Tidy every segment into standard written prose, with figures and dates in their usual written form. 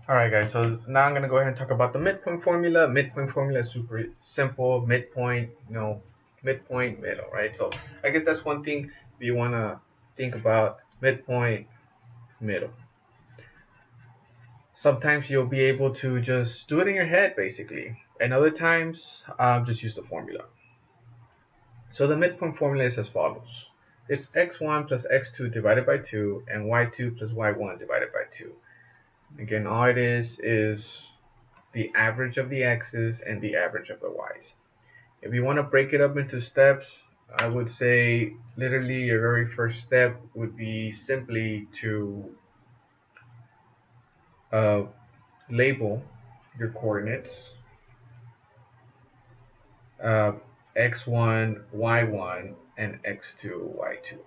Alright guys, so now I'm going to go ahead and talk about the midpoint formula. Midpoint formula is super simple. Midpoint, midpoint, middle, right? So I guess that's one thing you want to think about. Midpoint, middle. Sometimes you'll be able to just do it in your head basically. And other times, just use the formula. So the midpoint formula is as follows. It's x1 plus x2 divided by 2 and y2 plus y1 divided by 2. Again, all it is the average of the x's and the average of the y's. If you want to break it up into steps, I would say literally your very first step would be simply to label your coordinates x1, y1, and x2, y2.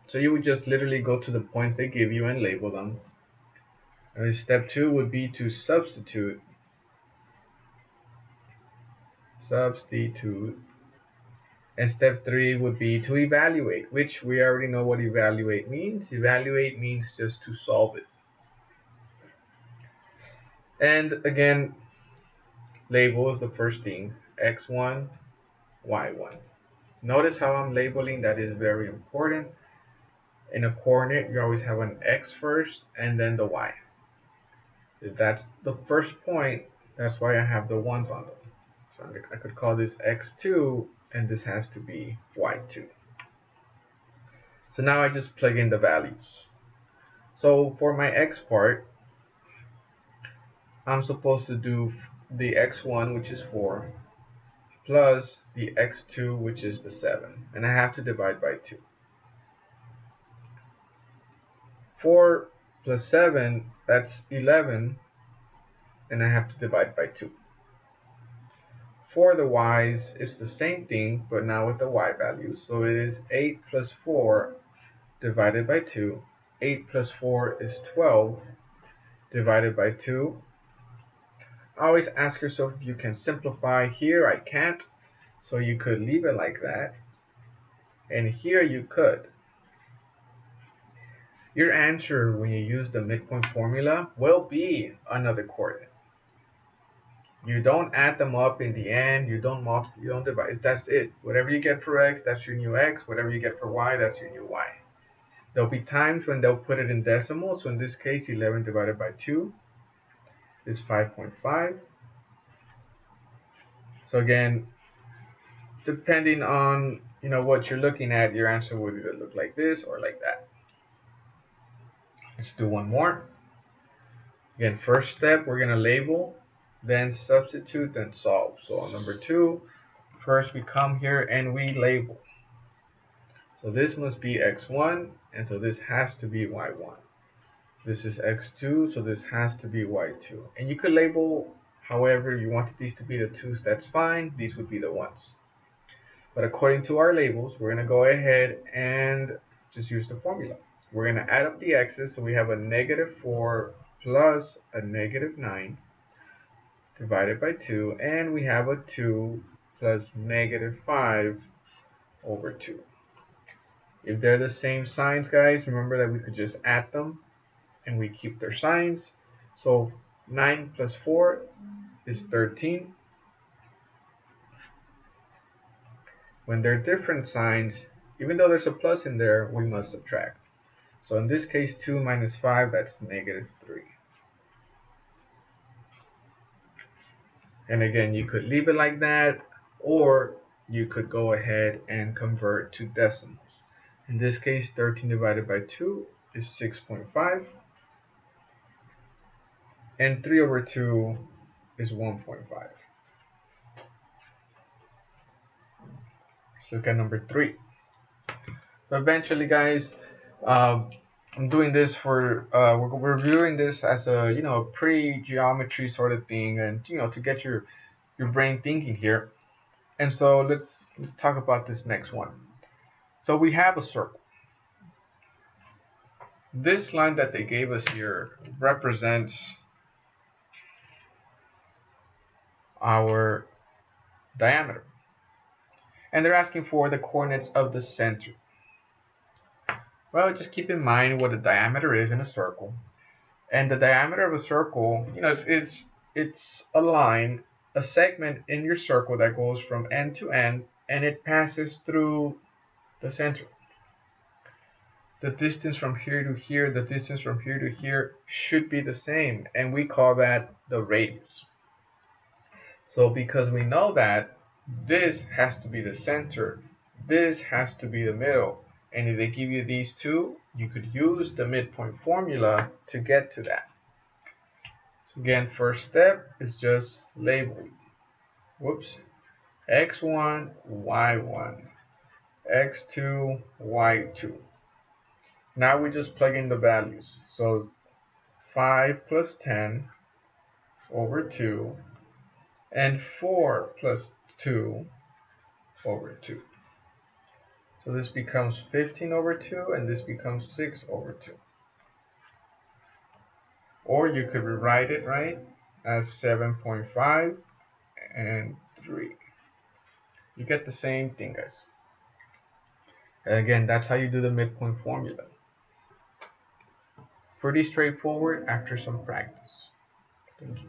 So you would just literally go to the points they give you and label them. Step 2 would be to substitute. And step 3 would be to evaluate, which we already know what evaluate means. Evaluate means just to solve it. And again, label is the first thing, x1, y1. Notice how I'm labeling, that is very important. In a coordinate, you always have an x first and then the y. If that's the first point, that's why I have the ones on them. So I could call this x2 and this has to be y2. So now I just plug in the values. So for my x part, I'm supposed to do the x1, which is 4, plus the x2, which is the 7. And I have to divide by 2. 4 plus 7, that's 11. And I have to divide by 2. For the y's, it's the same thing, but now with the y values. So it is 8 plus 4 divided by 2. 8 plus 4 is 12 divided by 2. Always ask yourself if you can simplify. Here I can't, so you could leave it like that. And here you could. Your answer when you use the midpoint formula will be another coordinate. You don't add them up in the end. You don't multiply, you don't divide. That's it. Whatever you get for x, that's your new x. Whatever you get for y, that's your new y. There'll be times when they'll put it in decimals. So in this case, 11 divided by 2 is 5.5. So again, depending on what you're looking at, your answer would either look like this or like that. Let's do one more. Again, first step, we're going to label, then substitute, then solve. So on number 2, first we come here and we label. So this must be x1, and so this has to be y1. This is x2, so this has to be y2. And you could label however you wanted these to be the 2's, that's fine. These would be the 1's. But according to our labels, we're going to go ahead and just use the formula. We're going to add up the x's, so we have a negative 4 plus a negative 9 divided by 2, and we have a 2 plus negative 5 over 2. If they're the same signs, guys, remember that we could just add them and we keep their signs. So 9 plus 4 is 13. When they're different signs, even though there's a plus in there, we must subtract. So in this case, 2 minus 5, that's negative 3. And again, you could leave it like that, or you could go ahead and convert to decimals. In this case, 13 divided by 2 is 6.5. And 3 over 2 is 1.5. Let's look at number 3. So eventually, guys, I'm doing this for we're reviewing this as a pre-geometry sort of thing, and to get your brain thinking here. And so let's talk about this next one. So we have a circle. This line that they gave us here represents our diameter, and they're asking for the coordinates of the center. Well, just keep in mind what a diameter is in a circle. And the diameter of a circle, it's a line, a segment in your circle that goes from end to end, and it passes through the center. The distance from here to here, the distance from here to here should be the same, and we call that the radius. So because we know that, this has to be the center, this has to be the middle, and if they give you these two, you could use the midpoint formula to get to that. So again, first step is just label. Whoops. X1, Y1, X2, Y2. Now we just plug in the values. So 5 plus 10 over 2 and 4 plus 2 over 2. So this becomes 15 over 2 and this becomes 6 over 2. Or you could rewrite it, right, as 7.5 and 3. You get the same thing, guys. And again, that's how you do the midpoint formula. Pretty straightforward after some practice. Thank you.